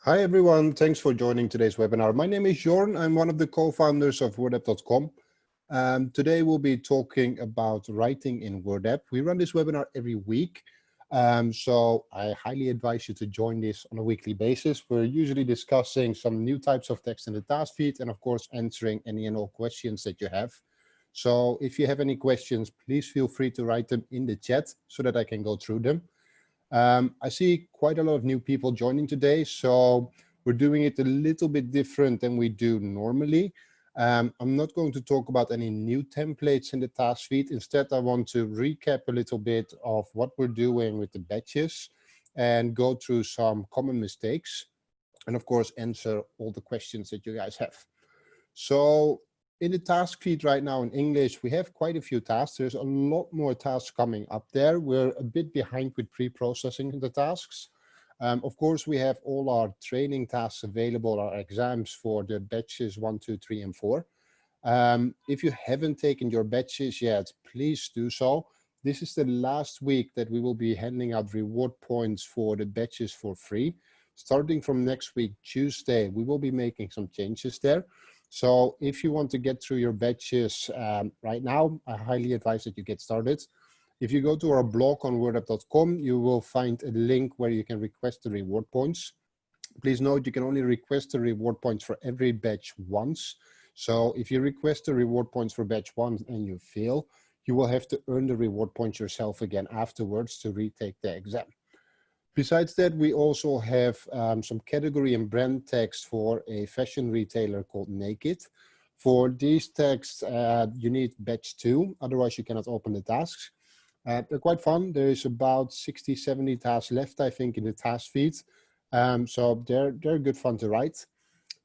Hi everyone, thanks for joining today's webinar. My name is Jorn, I'm one of the co-founders of WordApp.com. Today we'll be talking about writing in WordApp. We run this webinar every week, so I highly advise you to join this on a weekly basis. We're usually discussing some new types of text in the task feed and of course answering any and all questions that you have. So if you have any questions, please feel free to write them in the chat so that I can go through them. I see quite a lot of new people joining today, so we're doing it a little bit different than we do normally. I'm not going to talk about any new templates in the task feed. Instead, I want to recap a little bit of what we're doing with the badges and go through some common mistakes and of course answer all the questions that you guys have. So in the task feed right now in English, we have quite a few tasks. There's a lot more tasks coming up there. We're a bit behind with pre-processing the tasks. Of course, we have all our training tasks available, our exams for the batches 1, 2, 3, and 4. If you haven't taken your batches yet, please do so. This is the last week that we will be handing out reward points for the batches for free. Starting from next week, Tuesday, we will be making some changes there. So if you want to get through your batches right now, I highly advise that you get started. If you go to our blog on wordapp.com, you will find a link where you can request the reward points. Please note you can only request the reward points for every batch once. So if you request the reward points for batch 1 and you fail, you will have to earn the reward points yourself again afterwards to retake the exam. Besides that, we also have some category and brand text for a fashion retailer called Naked. For these texts, you need batch 2, otherwise you cannot open the tasks. They're quite fun. There is about 60, 70 tasks left, I think, in the task feed. So they're good fun to write.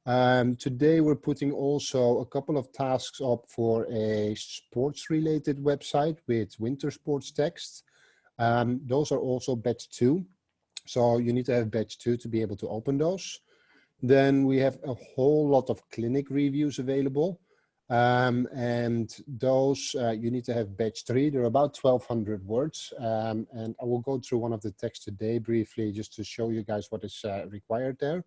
Today, we're putting also a couple of tasks up for a sports-related website with winter sports text. Those are also batch 2. So you need to have batch 2 to be able to open those. Then we have a whole lot of clinic reviews available. And those you need to have batch 3. They're about 1,200 words. And I will go through one of the texts today briefly just to show you guys what is required there.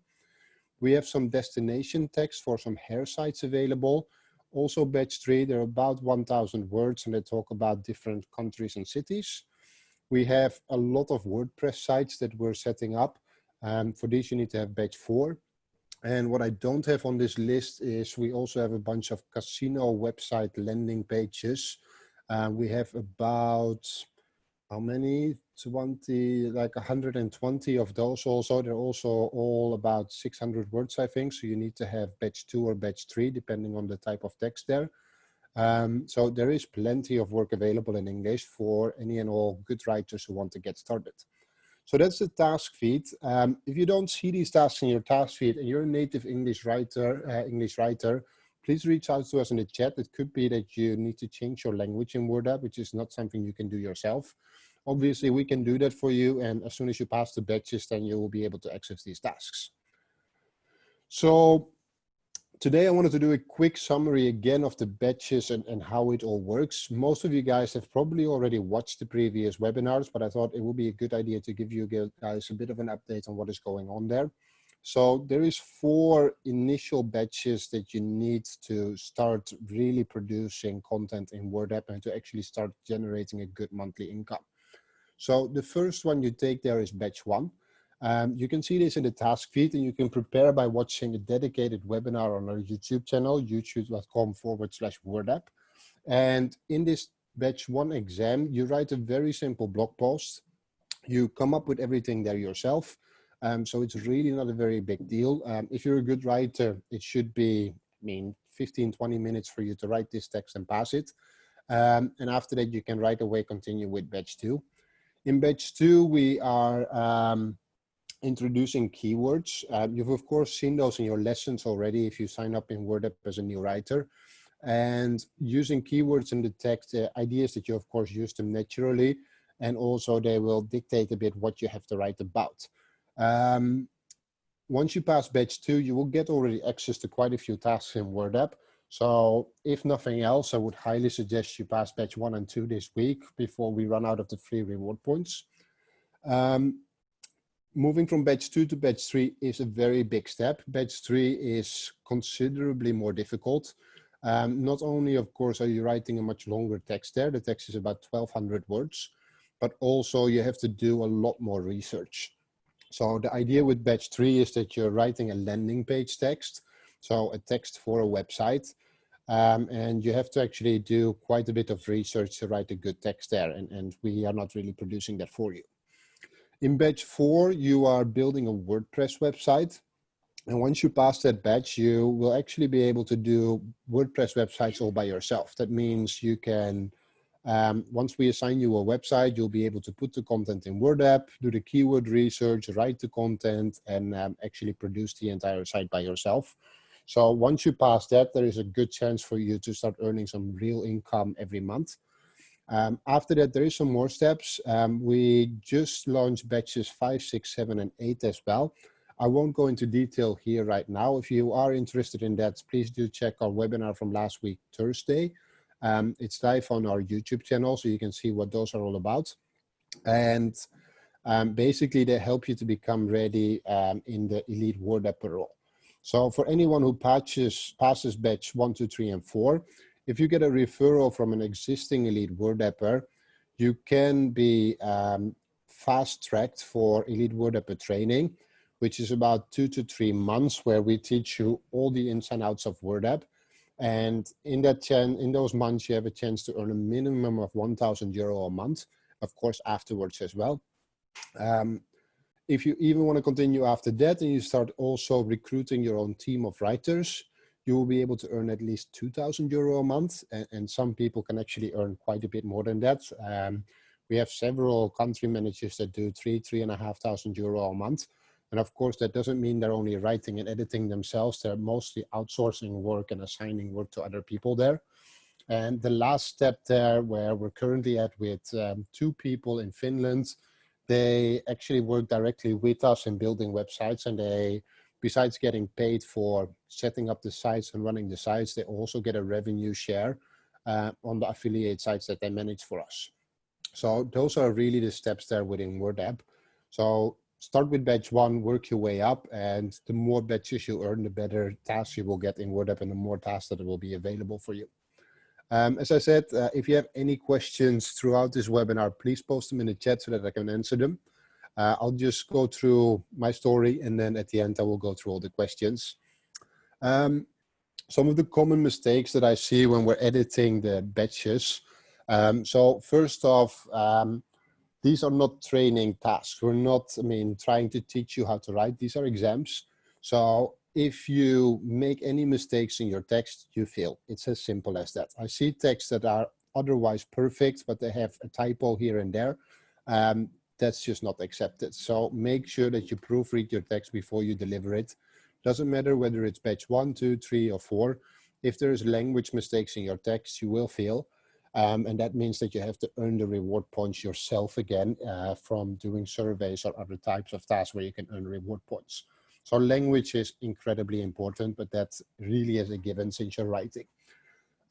We have some destination text for some hair sites available. Also batch 3, they're about 1,000 words and they talk about different countries and cities. We have a lot of WordPress sites that we're setting up. For these, you need to have batch 4. And what I don't have on this list is we also have a bunch of casino website landing pages. We have about, how many? 20, like 120 of those also. They're also all about 600 words, I think. So you need to have batch 2 or batch 3, depending on the type of text there. So there is plenty of work available in English for any and all good writers who want to get started. So that's the task feed. If you don't see these tasks in your task feed and you're a native English writer, please reach out to us in the chat. It could be that you need to change your language in WordApp, which is not something you can do yourself. Obviously, we can do that for you. And as soon as you pass the batches, then you will be able to access these tasks. So today, I wanted to do a quick summary again of the batches and how it all works. Most of you guys have probably already watched the previous webinars, but I thought it would be a good idea to give you guys a bit of an update on what is going on there. So there is 4 initial batches that you need to start really producing content in WordApp and to actually start generating a good monthly income. So the first one you take there is batch 1. You can see this in the task feed and you can prepare by watching a dedicated webinar on our YouTube channel, youtube.com/WordApp. And in this batch 1 exam, you write a very simple blog post. You come up with everything there yourself. So it's really not a very big deal. If you're a good writer, it should be, 15, 20 minutes for you to write this text and pass it. And after that, you can right away continue with batch 2. In batch 2, we are introducing keywords. You've of course seen those in your lessons already if you sign up in WordApp as a new writer. And using keywords in the text, the idea is that you of course use them naturally, and also they will dictate a bit what you have to write about. Once you pass batch 2, you will get already access to quite a few tasks in WordApp. So if nothing else, I would highly suggest you pass batch 1 and 2 this week before we run out of the free reward points. Moving from batch 2 to batch 3 is a very big step. Batch 3 is considerably more difficult. Not only, of course, are you writing a much longer text there, the text is about 1,200 words, but also you have to do a lot more research. So the idea with batch 3 is that you're writing a landing page text, so a text for a website, and you have to actually do quite a bit of research to write a good text there, and we are not really producing that for you. In batch 4, you are building a WordPress website. And once you pass that batch, you will actually be able to do WordPress websites all by yourself. That means you can, once we assign you a website, you'll be able to put the content in WordApp, do the keyword research, write the content, and actually produce the entire site by yourself. So once you pass that, there is a good chance for you to start earning some real income every month. After that, there is some more steps. We just launched batches 5, 6, 7, and 8 as well. I won't go into detail here right now. If you are interested in that, please do check our webinar from last week, Thursday. It's live on our YouTube channel, so you can see what those are all about. And basically, they help you to become ready in the Elite WordApper role. So for anyone who passes batch 1, 2, 3, and 4, if you get a referral from an existing Elite WordApper, you can be fast-tracked for Elite WordApper training, which is about 2 to 3 months, where we teach you all the ins and outs of WordApp. And in those months, you have a chance to earn a minimum of €1,000 a month, of course, afterwards as well. If you even want to continue after that and you start also recruiting your own team of writers, you will be able to earn at least €2,000 a month. And some people can actually earn quite a bit more than that. We have several country managers that do €3,500 a month. And of course, that doesn't mean they're only writing and editing themselves. They're mostly outsourcing work and assigning work to other people there. And the last step there, where we're currently at with 2 people in Finland, they actually work directly with us in building websites, and they, besides getting paid for setting up the sites and running the sites, they also get a revenue share on the affiliate sites that they manage for us. So those are really the steps there within WordApp. So start with batch 1, work your way up, and the more batches you earn, the better tasks you will get in WordApp and the more tasks that will be available for you. As I said, if you have any questions throughout this webinar, please post them in the chat so that I can answer them. I'll just go through my story, and then at the end, I will go through all the questions. Some of the common mistakes that I see when we're editing the batches. So first off, these are not training tasks. We're not, trying to teach you how to write. These are exams. So if you make any mistakes in your text, you fail. It's as simple as that. I see texts that are otherwise perfect, but they have a typo here and there. That's just not accepted. So make sure that you proofread your text before you deliver it. Doesn't matter whether it's batch 1, 2, 3, or 4. If there's language mistakes in your text, you will fail. And that means that you have to earn the reward points yourself again from doing surveys or other types of tasks where you can earn reward points. So language is incredibly important, but that really is a given since you're writing.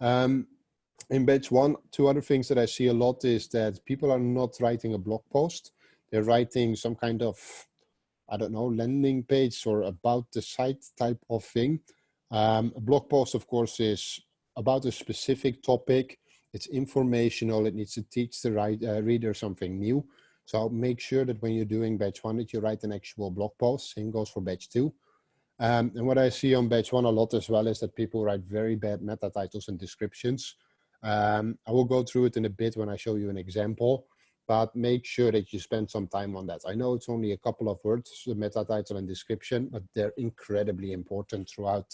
In batch 1, 2 other things that I see a lot is that people are not writing a blog post. They're writing some kind of, I don't know, landing page or about the site type of thing. A blog post, of course, is about a specific topic. It's informational. It needs to teach the reader something new. So make sure that when you're doing batch 1 that you write an actual blog post. Same goes for batch 2. And what I see on batch 1 a lot as well is that people write very bad meta titles and descriptions. I will go through it in a bit when I show you an example, but make sure that you spend some time on that. I know it's only a couple of words, the meta title and description, but they're incredibly important throughout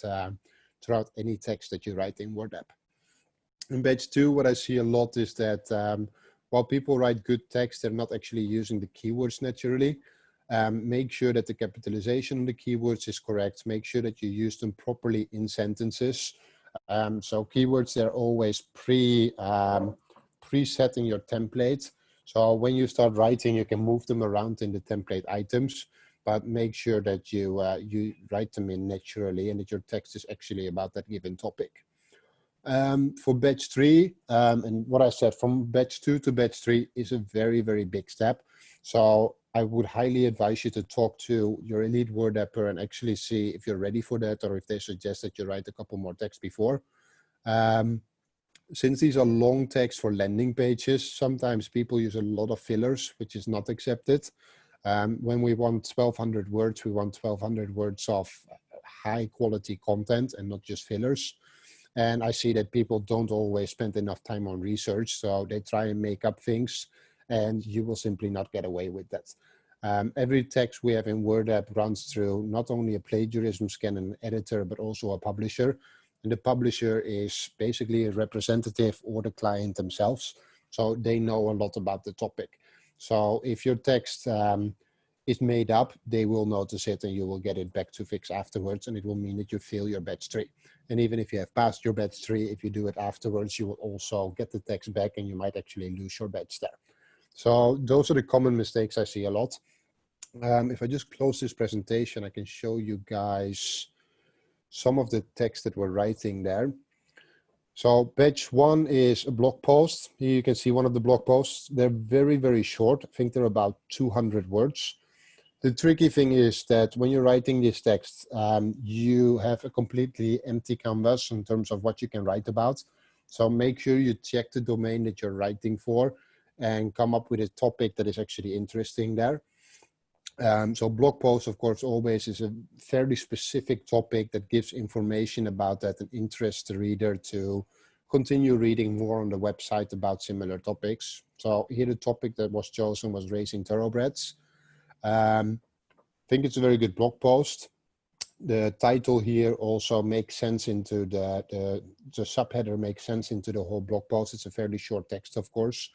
any text that you write in WordApp. In batch 2, what I see a lot is that while people write good text, they're not actually using the keywords naturally. Make sure that the capitalization on the keywords is correct. Make sure that you use them properly in sentences. So keywords, they're always presetting your template. So when you start writing, you can move them around in the template items, but make sure that you write them in naturally and that your text is actually about that given topic. For batch 3, and what I said, from batch 2 to batch 3 is a very, very big step. So I would highly advise you to talk to your elite WordApper and actually see if you're ready for that, or if they suggest that you write a couple more texts before. Since these are long texts for landing pages, sometimes people use a lot of fillers, which is not accepted. When we want 1,200 words, we want 1,200 words of high quality content and not just fillers. And I see that people don't always spend enough time on research, so they try and make up things, and you will simply not get away with that. Every text we have in WordApp runs through not only a plagiarism scan and editor, but also a publisher. And the publisher is basically a representative or the client themselves. So they know a lot about the topic. So if your text is made up, they will notice it and you will get it back to fix afterwards. And it will mean that you fail your batch 3. And even if you have passed your batch 3, if you do it afterwards, you will also get the text back and you might actually lose your batch there. So those are the common mistakes I see a lot. If I just close this presentation, I can show you guys some of the text that we're writing there. So batch 1 is a blog post. Here you can see one of the blog posts. They're very, very short. I think they're about 200 words. The tricky thing is that when you're writing this text, you have a completely empty canvas in terms of what you can write about. So make sure you check the domain that you're writing for and come up with a topic that is actually interesting there. So blog post, of course, always is a fairly specific topic that gives information about that and interests the reader to continue reading more on the website about similar topics. So here the topic that was chosen was racing thoroughbreds. I think it's a very good blog post. The title here also makes sense into the subheader makes sense into the whole blog post. It's a fairly short text, of course.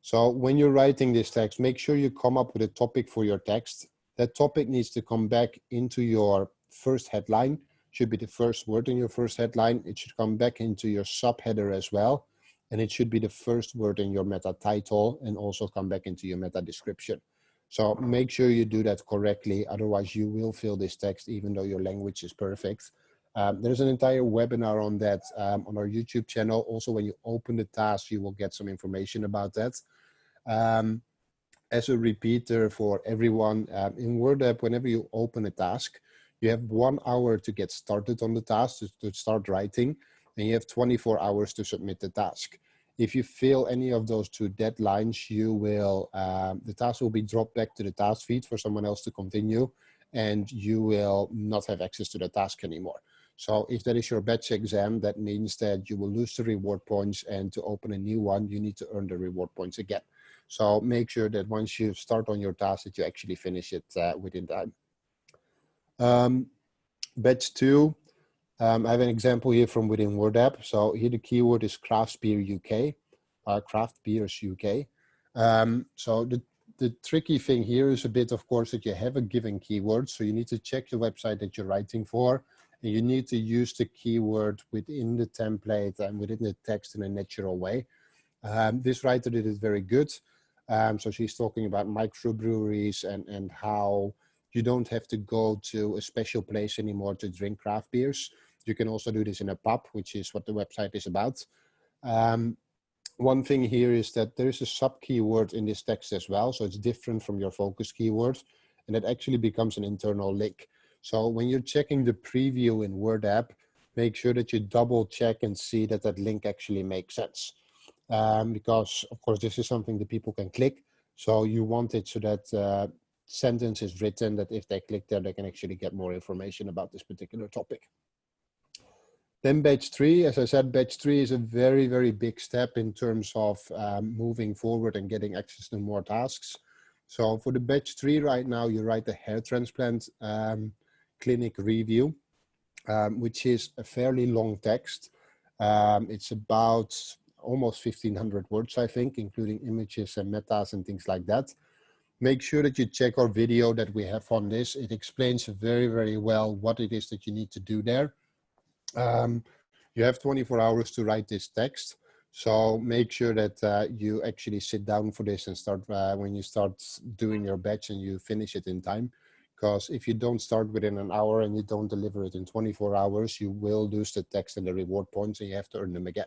So when you're writing this text, make sure you come up with a topic for your text. That topic needs to come back into your first headline. Should be the first word in your first headline. It should come back into your subheader as well. And it should be the first word in your meta title and also come back into your meta description. So make sure you do that correctly. Otherwise you will fill this text even though your language is perfect. There's an entire webinar on that on our YouTube channel. Also, when you open the task, you will get some information about that. As a repeater for everyone, in WordApp, whenever you open a task, you have 1 hour to get started on the task, to start writing, and you have 24 hours to submit the task. If you fail any of those 2 deadlines, you will, the task will be dropped back to the task feed for someone else to continue, and you will not have access to the task anymore. So if that is your batch exam, that means that you will lose the reward points, and to open a new one, you need to earn the reward points again. So make sure that once you start on your task, that you actually finish it within time. Batch 2, I have an example here from within WordApp. So here the keyword is craft beer UK, craft beers UK. So the tricky thing here is a bit, of course, that you have a given keyword. So you need to check the website that you're writing for, and you need to use the keyword within the template and within the text in a natural way. This writer did it very good. So she's talking about microbreweries and how you don't have to go to a special place anymore to drink craft beers. You can also do this in a pub, which is what the website is about. One thing here is that there is a sub keyword in this text as well. So it's different from your focus keyword, and it actually becomes an internal link. So when you're checking the preview in WordApp, make sure that you double check and see that that link actually makes sense. Because of course this is something that people can click. So you want it so that sentence is written that if they click there, they can actually get more information about this particular topic. Then batch 3, as I said, batch 3 is a very, very big step in terms of moving forward and getting access to more tasks. So for the batch 3 right now, you write the hair transplant clinic review, which is a fairly long text. It's about almost 1,500 words, I think, including images and metas and things like that. Make sure that you check our video that we have on this. It explains very, very well what it is that you need to do there. You have 24 hours to write this text. So make sure that you actually sit down for this and start when you start doing your batch and you finish it in time. Because if you don't start within an hour and you don't deliver it in 24 hours, you will lose the text and the reward points and you have to earn them again.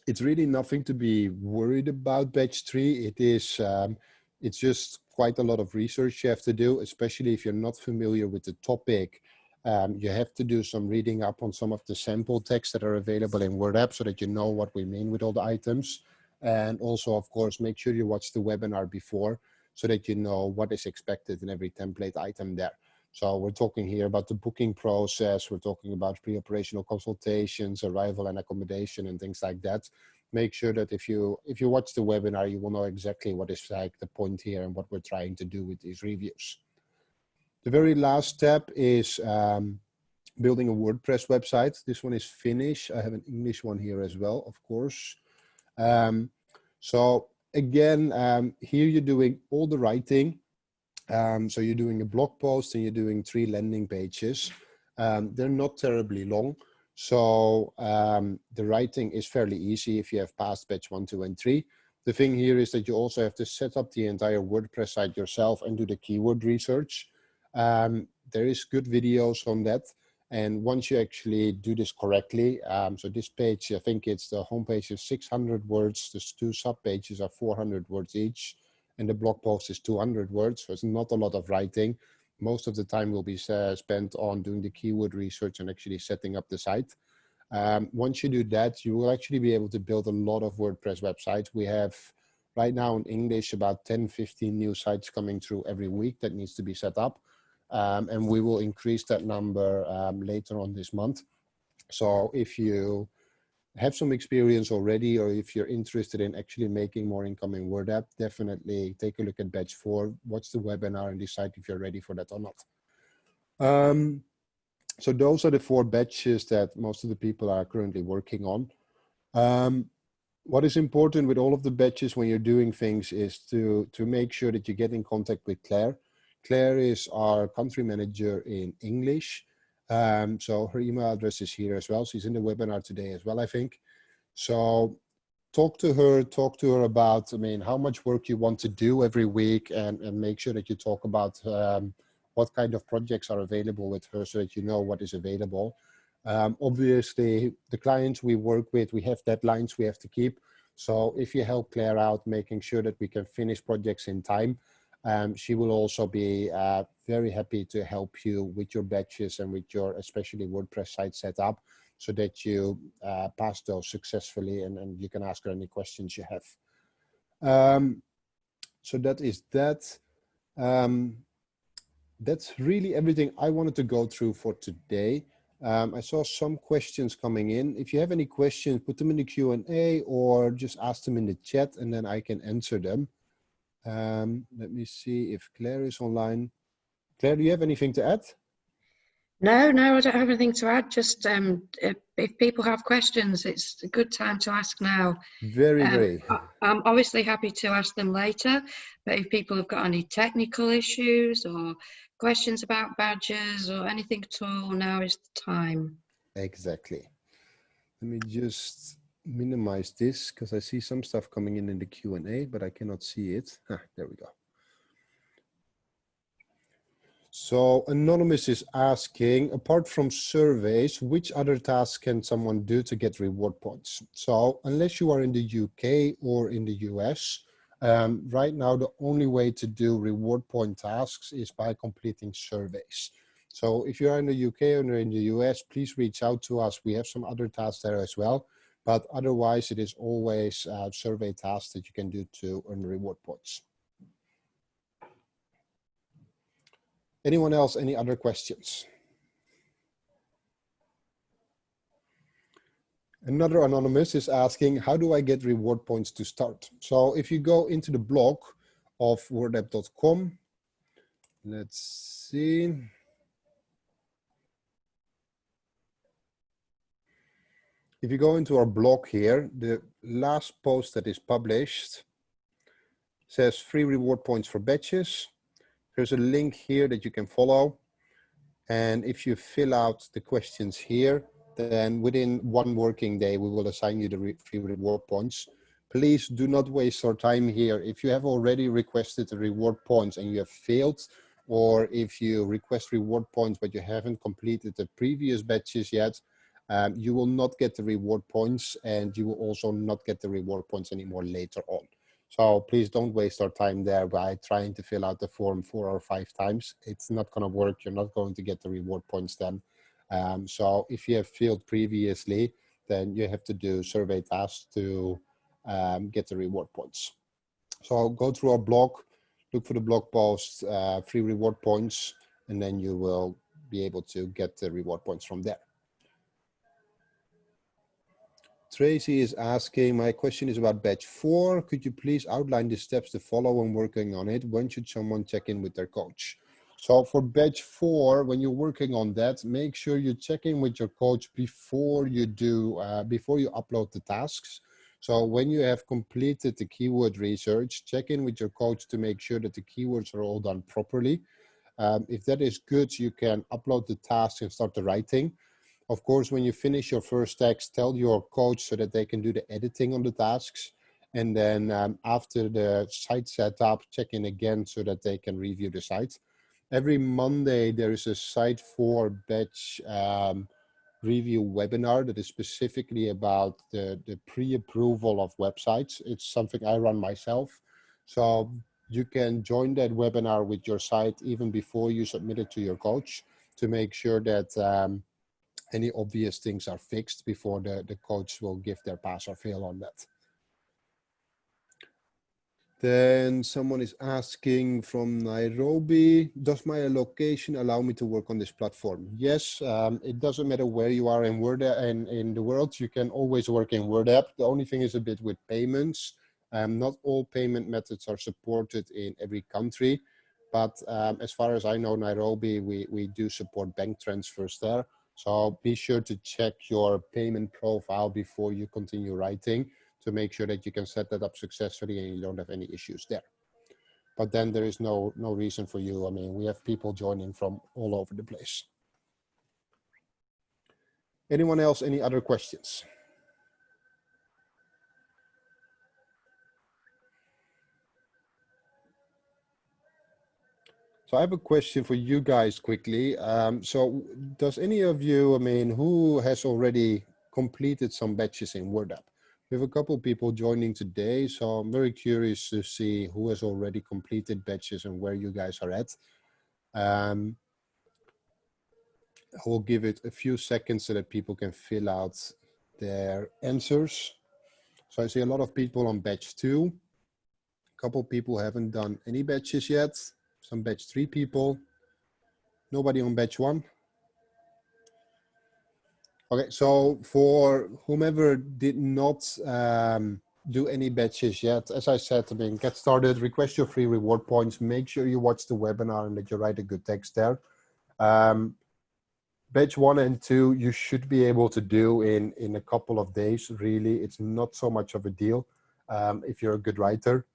It's really nothing to be worried about batch 3. It's just quite a lot of research you have to do, especially if you're not familiar with the topic. You have to do some reading up on some of the sample texts that are available in WordApp so that you know what we mean with all the items. And also, of course, make sure you watch the webinar before so that you know what is expected in every template item there. So we're talking here about the booking process. We're talking about pre-operational consultations, arrival and accommodation and things like that. Make sure that if you watch the webinar, you will know exactly what is like the point here and what we're trying to do with these reviews. The very last step is building a WordPress website. This one is Finnish. I have an English one here as well, of course. So again, here you're doing all the writing. So you're doing a blog post and you're doing 3 landing pages. They're not terribly long. So the writing is fairly easy if you have passed batch 1, 2, and 3. The thing here is that you also have to set up the entire WordPress site yourself and do the keyword research. There is good videos on that. And once you actually do this correctly, so this page, I think it's the homepage is 600 words. The 2 sub pages are 400 words each. And the blog post is 200 words. So it's not a lot of writing. Most of the time will be spent on doing the keyword research and actually setting up the site. Once you do that, you will actually be able to build a lot of WordPress websites. We have right now in English about 10, 15 new sites coming through every week that needs to be set up. And we will increase that number later on this month. So if you have some experience already, or if you're interested in actually making more income in WordApp, definitely take a look at batch 4, watch the webinar and decide if you're ready for that or not. So those are the 4 batches that most of the people are currently working on. What is important with all of the batches when you're doing things is to make sure that you get in contact with Claire. Claire is our country manager in English. So her email address is here as well. She's in the webinar today as well, I think. So talk to her about, how much work you want to do every week, and make sure that you talk about what kind of projects are available with her so that you know what is available. Obviously, the clients we work with, we have deadlines we have to keep. So if you help Claire out, making sure that we can finish projects in time, she will also be very happy to help you with your batches and with your especially WordPress site setup so that you pass those successfully, and you can ask her any questions you have. So that is that. That's really everything I wanted to go through for today. I saw some questions coming in. If you have any questions, put them in the Q&A or just ask them in the chat and then I can answer them. Let me see if Claire is online. Claire, do you have anything to add? No, I don't have anything to add. Just if people have questions, it's a good time to ask now. Very. I'm obviously happy to ask them later, but if people have got any technical issues or questions about badges or anything at all, now is the time. Exactly. Let me just minimize this because I see some stuff coming in the Q&A, but I cannot see it. There we go. So Anonymous is asking, apart from surveys, which other tasks can someone do to get reward points? So unless you are in the UK or in the US, right now the only way to do reward point tasks is by completing surveys. So if you're in the UK or in the US, please reach out to us. We have some other tasks there as well, but otherwise it is always survey tasks that you can do to earn reward points. Anyone else, any other questions? Another Anonymous is asking, how do I get reward points to start? So if you go into the blog of WordApp.com, let's see. If you go into our blog here, the last post that is published says free reward points for batches. There's a link here that you can follow. And if you fill out the questions here, then within 1 working day, we will assign you the free reward points. Please do not waste our time here. If you have already requested the reward points and you have failed, or if you request reward points but you haven't completed the previous batches yet, you will not get the reward points, and you will also not get the reward points anymore later on. So please don't waste our time there by trying to fill out the form 4 or 5 times. It's not going to work. You're not going to get the reward points then. So if you have filled previously, then you have to do survey tasks to get the reward points. So go through our blog, look for the blog post, free reward points, and then you will be able to get the reward points from there. Tracy is asking, my question is about batch 4. Could you please outline the steps to follow when working on it? When should someone check in with their coach? So for batch 4, when you're working on that, make sure you check in with your coach before you upload the tasks. So when you have completed the keyword research, check in with your coach to make sure that the keywords are all done properly. If that is good, you can upload the task and start the writing. Of course, when you finish your first text, tell your coach so that they can do the editing on the tasks. And then after the site setup, check in again so that they can review the site. Every Monday, there is a Site 4 batch review webinar that is specifically about the pre-approval of websites. It's something I run myself. So you can join that webinar with your site even before you submit it to your coach to make sure that any obvious things are fixed before the coach will give their pass or fail on that. Then someone is asking from Nairobi, does my location allow me to work on this platform? Yes, it doesn't matter where you are in in the world, you can always work in WordApp. The only thing is a bit with payments. Not all payment methods are supported in every country, but as far as I know, Nairobi, we do support bank transfers there. So be sure to check your payment profile before you continue writing to make sure that you can set that up successfully and you don't have any issues there. But then there is no reason for you. I mean, we have people joining from all over the place. Anyone else, any other questions? So I have a question for you guys quickly. So does any of you, I mean, who has already completed some batches in WordApp? We have a couple of people joining today, so I'm very curious to see who has already completed batches and where you guys are at. I will give it a few seconds so that people can fill out their answers. So I see a lot of people on batch 2. A couple of people haven't done any batches yet. Some batch 3 people. Nobody on batch 1. Okay, so for whomever did not do any batches yet, as I said, I mean, get started, request your free reward points, make sure you watch the webinar and that you write a good text there. Batch 1 and 2, you should be able to do in a couple of days, really. It's not so much of a deal if you're a good writer.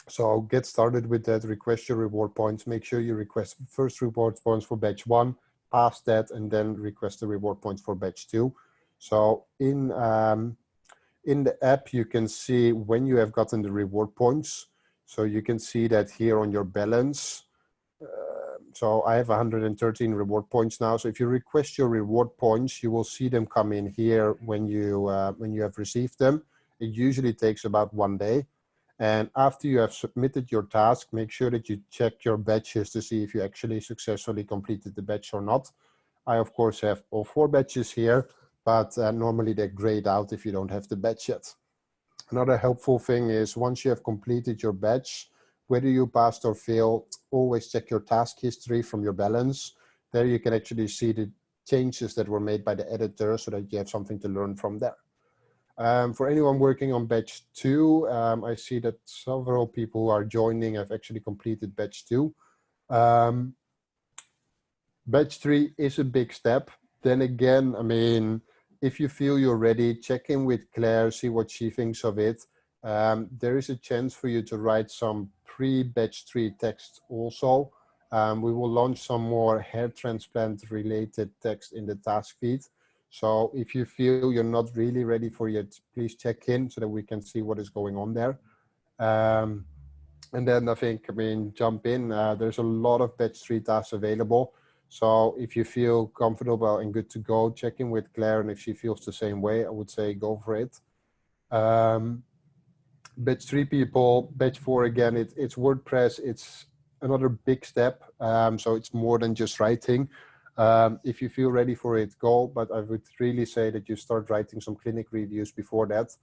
So get started with that, request your reward points, make sure you request first reward points for batch 1, pass that, and then request the reward points for batch 2. So in the app, you can see when you have gotten the reward points. So you can see that here on your balance. So I have 113 reward points now. So if you request your reward points, you will see them come in here when you have received them. It usually takes about 1 day. And after you have submitted your task, make sure that you check your batches to see if you actually successfully completed the batch or not. I, of course, have all 4 batches here, but normally they're grayed out if you don't have the batch yet. Another helpful thing is once you have completed your batch, whether you passed or failed, always check your task history from your balance. There you can actually see the changes that were made by the editor so that you have something to learn from there. For anyone working on batch 2, I see that several people who are joining have actually completed batch 2. Batch 3 is a big step. Then again, I mean, if you feel you're ready, check in with Claire, see what she thinks of it. There is a chance for you to write some pre-batch 3 text also. We will launch some more hair transplant related text in the task feed. So if you feel you're not really ready for it, please check in so that we can see what is going on there. And then I think, I mean, jump in. There's a lot of batch 3 tasks available. So if you feel comfortable and good to go, check in with Claire, and if she feels the same way, I would say go for it. Batch 3 people, batch 4 again, it's WordPress, it's another big step. So it's more than just writing. If you feel ready for it, go, but I would really say that you start writing some clinic reviews before that.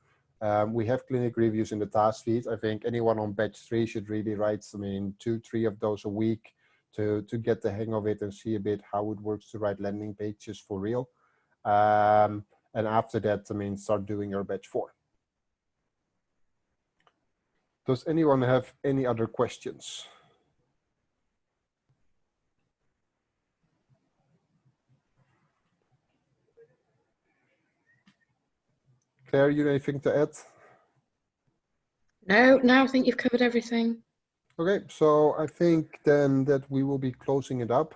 We have clinic reviews in the task feed. I think anyone on batch 3 should really write, 2-3 of those a week to get the hang of it and see a bit how it works to write landing pages for real. And after that, start doing your batch 4. Does anyone have any other questions? Claire, you have anything to add? No, I think you've covered everything. Okay, so I think then that we will be closing it up.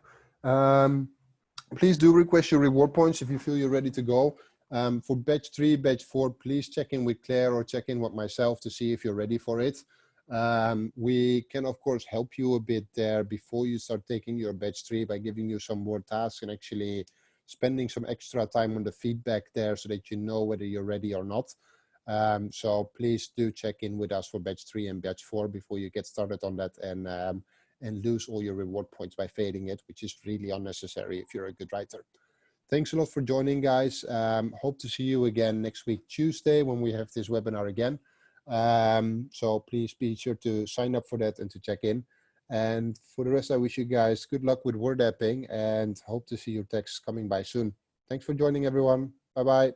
Please do request your reward points if you feel you're ready to go. For batch 3, batch 4, please check in with Claire or check in with myself to see if you're ready for it. We can, of course, help you a bit there before you start taking your batch 3 by giving you some more tasks and actually spending some extra time on the feedback there so that you know whether you're ready or not. So please do check in with us for batch 3 and batch 4 before you get started on that and lose all your reward points by failing it, which is really unnecessary if you're a good writer. Thanks a lot for joining, guys. Hope to see you again next week, Tuesday, when we have this webinar again. So please be sure to sign up for that and to check in. And for the rest, I wish you guys good luck with WordApping and hope to see your texts coming by soon. Thanks for joining, everyone. Bye-bye.